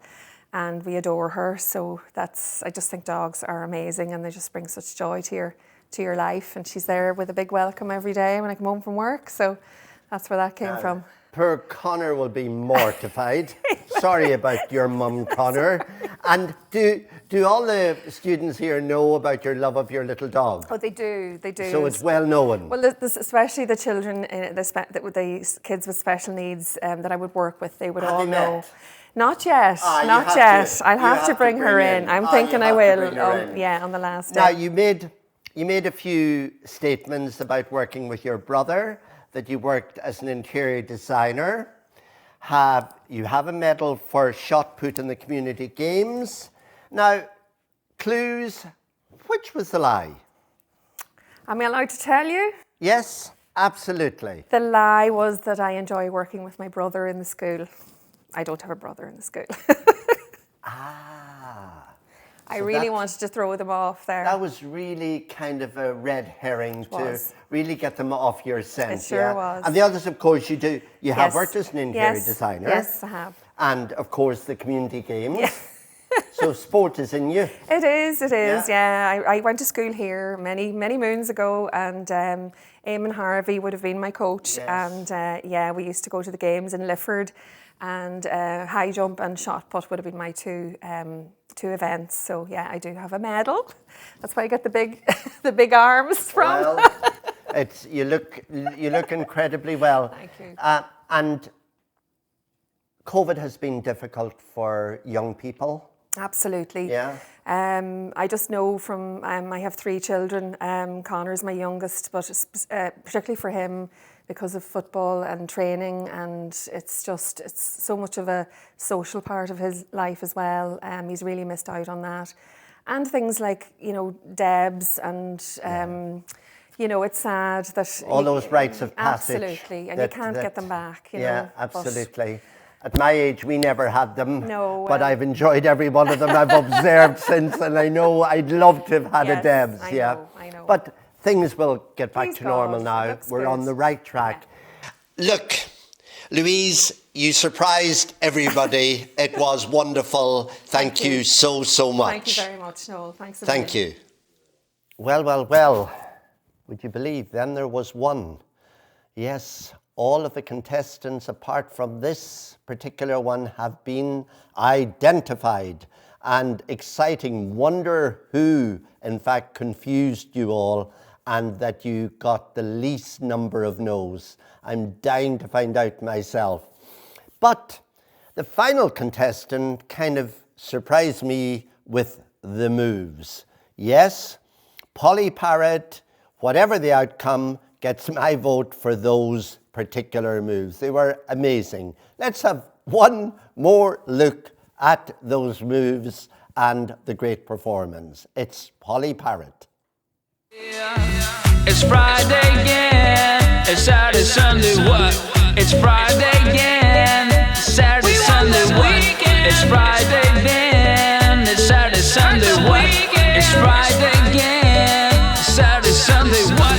S11: and we adore her. So I just think dogs are amazing, and they just bring such joy to your life. And she's there with a big welcome every day when I come home from work. So that's where that came from.
S1: Poor Connor will be mortified. Sorry about your mum, Connor. And do all the students here know about your love of your little dog?
S11: Oh, they do.
S1: So it's well known.
S11: Well, especially the children, the kids with special needs that I would work with, they would all know. Not yet. Not yet. I'll have to bring her in. I'm thinking I will. On the last day.
S1: Now you made a few statements about working with your brother, that you worked as an interior designer. You have a medal for shot put in the community games. Now, clues, which was the lie?
S11: Am I allowed to tell you?
S1: Yes, absolutely.
S11: The lie was that I enjoy working with my brother in the school. I don't have a brother in the school. I really wanted to throw them off there.
S1: That was really kind of a red herring to really get them off your scent.
S11: It sure was.
S1: And the others, of course, you have worked as an interior designer.
S11: Yes, I have.
S1: And of course, the community games. Yes. So sport is in you.
S11: It is, yeah. I went to school here many moons ago, and Eamon Harvey would have been my coach. Yes. And we used to go to the games in Lifford, and high jump and shot put would have been my two events. So yeah, I do have a medal. That's why I get the big arms from.
S1: Well, you look incredibly well.
S11: Thank you.
S1: And COVID has been difficult for young people.
S11: Absolutely.
S1: Yeah.
S11: I just know from I have 3 children. Connor's my youngest, but particularly for him, because of football and training, and it's so much of a social part of his life as well. He's really missed out on that, and things like Debs and it's sad that
S1: all those rites of passage.
S11: Absolutely, and you can't get them back.
S1: Absolutely. At my age, we never had them.
S11: No.
S1: But I've enjoyed every one of them I've observed since, and I know I'd love to have had a Debs.
S11: I know.
S1: But things will get back to normal now. We're on the right track. Yeah. Look, Louise, you surprised everybody. It was wonderful. Thank you so much.
S11: Thank you very much, Noel. Thanks.
S1: Thank you. Well. Would you believe then there was one? Yes, all of the contestants apart from this particular one have been identified. And exciting, wonder who in fact confused you all and that you got the least number of no's. I'm dying to find out myself. But the final contestant kind of surprised me with the moves. Yes, Polly Parrott, whatever the outcome, gets my vote for those particular moves. They were amazing. Let's have one more look at those moves and the great performance. It's Polly Parrott.
S4: It's Friday again. It's Saturday, Sunday, what? It's Friday again. Saturday, Sunday, what? It's Friday then. It's Saturday, Sunday, what? It's Friday again. Saturday, Sunday, what?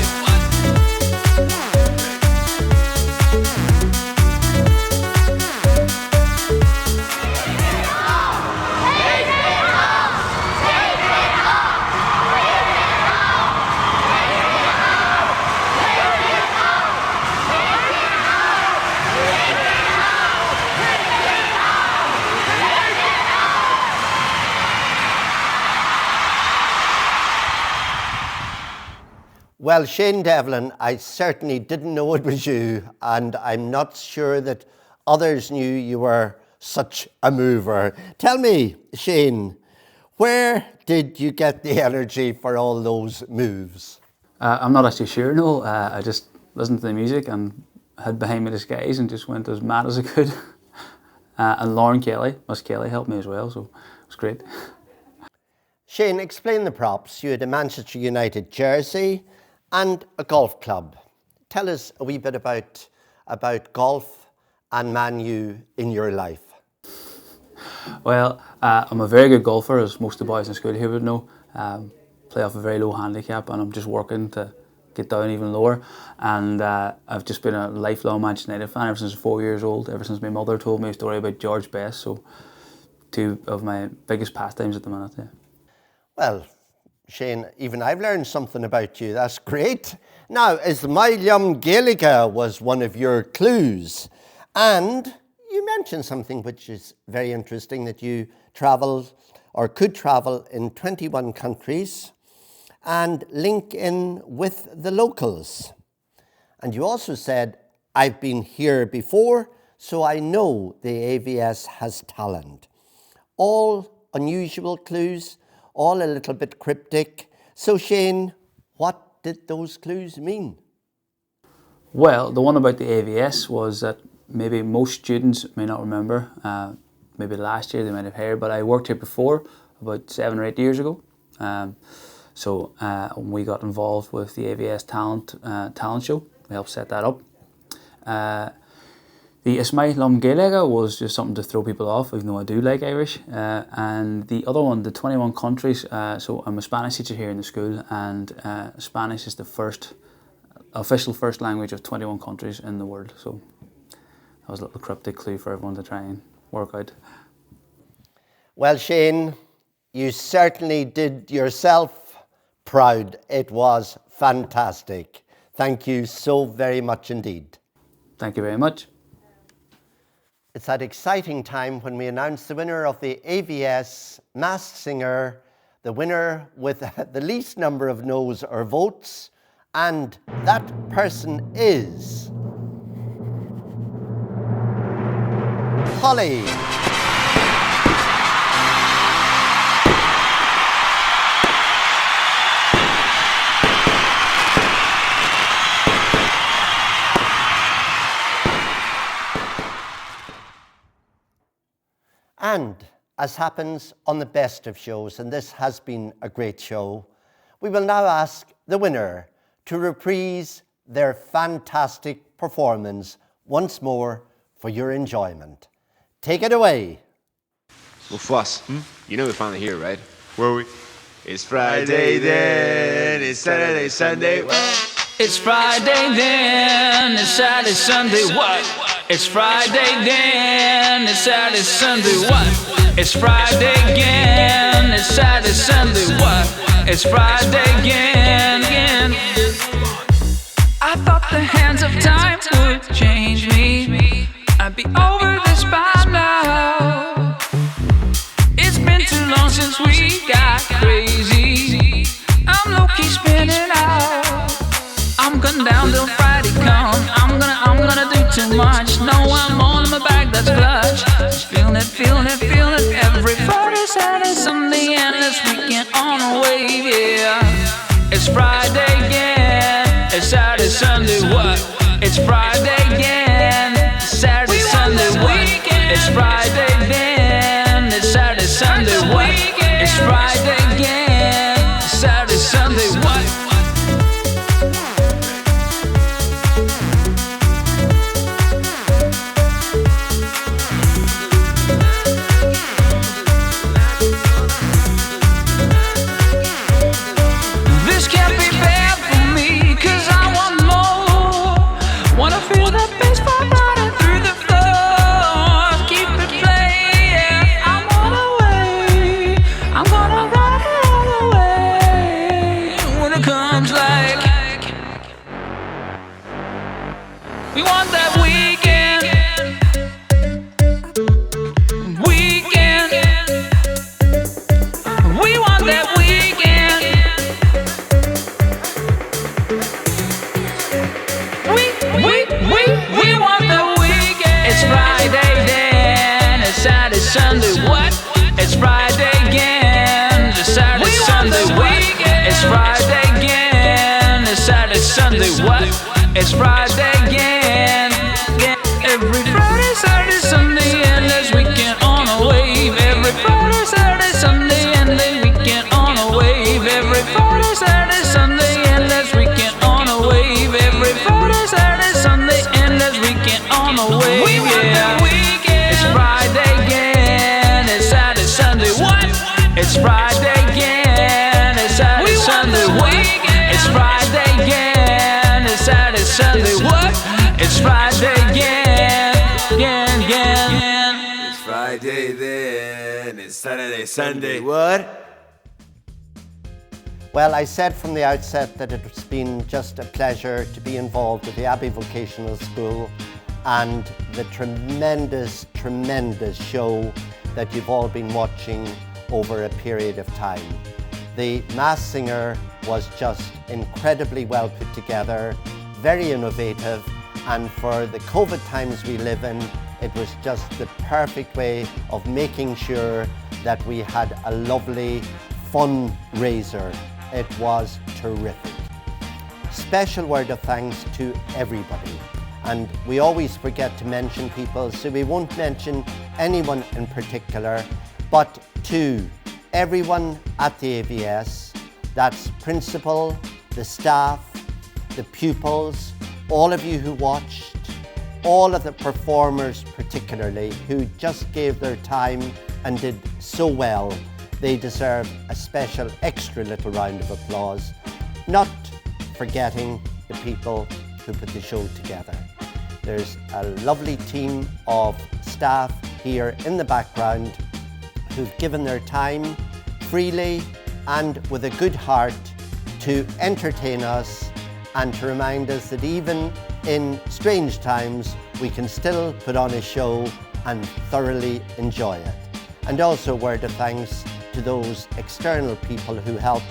S1: Well, Shane Devlin, I certainly didn't know it was you, and I'm not sure that others knew you were such a mover. Tell me, Shane, where did you get the energy for all those moves?
S12: I'm not actually sure, no. I just listened to the music and had behind me the skies and just went as mad as I could. And Lauren Kelly, Miss Kelly, helped me as well, so it was great.
S1: Shane, explain the props. You had a Manchester United jersey and a golf club. Tell us a wee bit about golf and Man U in your life.
S12: Well, I'm a very good golfer, as most of the boys in school here would know. Play off a very low handicap, and I'm just working to get down even lower. And I've just been a lifelong Manchester United fan ever since I was 4 years old, ever since my mother told me a story about George Best. So, two of my biggest pastimes at the minute. Yeah.
S1: Well, Shane, even I've learned something about you. That's great. Now, as Mailium Gaelica was one of your clues, and you mentioned something which is very interesting, that you travel or could travel in 21 countries and link in with the locals. And you also said, I've been here before, so I know the AVS has talent. All unusual clues, all a little bit cryptic. So Shane, what did those clues mean?
S12: Well, the one about the AVS was that maybe most students may not remember. Maybe last year they might have heard, but I worked here before, about 7 or 8 years ago. So we got involved with the AVS talent show. We helped set that up. The Ismail Gaelega was just something to throw people off, even though I do like Irish. And the other one, the 21 countries. So I'm a Spanish teacher here in the school, and Spanish is the official first language of 21 countries in the world. So that was a little cryptic clue for everyone to try and work out.
S1: Well, Shane, you certainly did yourself proud. It was fantastic. Thank you so very much indeed.
S12: Thank you very much.
S1: It's that exciting time when we announce the winner of the AVS Masked Singer, the winner with the least number of no's or votes, and that person is Polly. And as happens on the best of shows, and this has been a great show, we will now ask the winner to reprise their fantastic performance once more for your enjoyment. Take it away.
S13: Well, Fuss, you know we're finally here, right? Where are we? It's Friday then, it's Saturday, Sunday, what?
S4: It's Friday then, it's Saturday, Sunday, what? It's Friday then, it's Saturday, Sunday, what? It's Friday again, it's Saturday, Sunday, what? It's Friday again. I thought the hands of time would change me. I'd be over this by now. It's been too long since we got crazy. I'm low-key spinning out. I'm going down till Friday come. I'm gonna do too much. No, I'm all in my bag, that's clutch. Feeling it every Friday.
S14: weekend on a wave, yeah. It's Friday again, it's Saturday, Sunday, what? It's Friday again, it's Saturday, Sunday, what? It's Friday then, it's Saturday, Sunday, what? It's Friday again, it's Saturday, Sunday, what? We want that weekend. Weekend. We want that weekend. We want the weekend. It's Friday then, it's Saturday, Sunday, what? It's Friday again, it's Saturday, Sunday, what? It's Friday again, it's Saturday, Sunday, what? It's Friday again. Every Friday, Saturday, Sunday, endless weekend on a wave. Every Friday, Saturday, Sunday, endless weekend on a wave. Every Friday, Saturday, Sunday, endless weekend on a wave. Every Friday, Saturday, Sunday, endless weekend on a wave. We want that weekend. It's Friday again. It's Saturday, Sunday, what? It's Friday again. It's Saturday, Sunday, what? It's Friday again. It's Saturday, Sunday, what? It's Friday again, again.
S13: It's Friday then, it's Saturday, Sunday, what?
S1: Well, I said from the outset that it's been just a pleasure to be involved with the Abbey Vocational School and the tremendous, tremendous show that you've all been watching over a period of time. The Mass Singer was just incredibly well put together, very innovative, and for the COVID times we live in, it was just the perfect way of making sure that we had a lovely fundraiser. It was terrific. Special word of thanks to everybody. And we always forget to mention people, so we won't mention anyone in particular, but to everyone at the AVS, that's principal, the staff, the pupils, all of you who watched, all of the performers particularly, who just gave their time and did so well. They deserve a special extra little round of applause, not forgetting the people who put the show together. There's a lovely team of staff here in the background who've given their time freely and with a good heart to entertain us and to remind us that even in strange times, we can still put on a show and thoroughly enjoy it. And also a word of thanks to those external people who helped.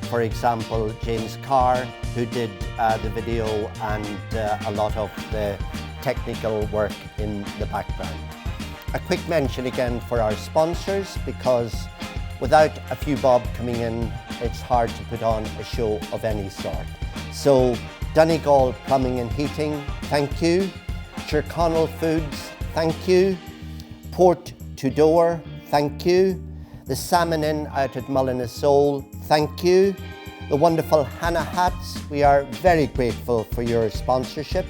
S1: For example, James Carr, who did the video and a lot of the technical work in the background. A quick mention again for our sponsors, because without a few bob coming in, it's hard to put on a show of any sort. So, Donegal Plumbing and Heating, thank you. Tyrconnell Foods, thank you. Port to Door, thank you. The Salmon Inn out at Mullinasole, thank you. The wonderful Hannah Hats, we are very grateful for your sponsorship.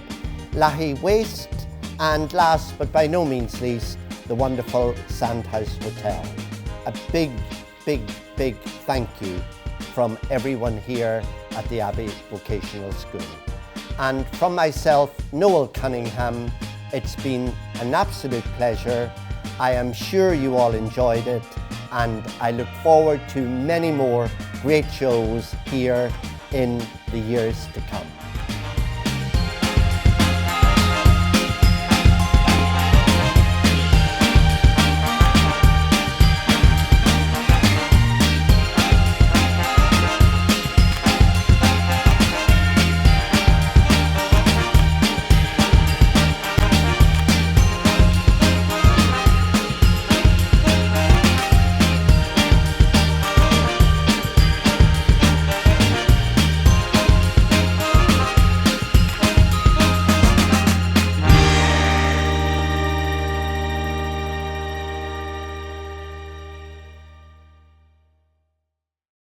S1: Lahey Waste, and last but by no means least, the wonderful Sandhouse Hotel. A big, big, big thank you from everyone here at the Abbey Vocational School. And from myself, Noel Cunningham, it's been an absolute pleasure. I am sure you all enjoyed it, and I look forward to many more great shows here in the years to come.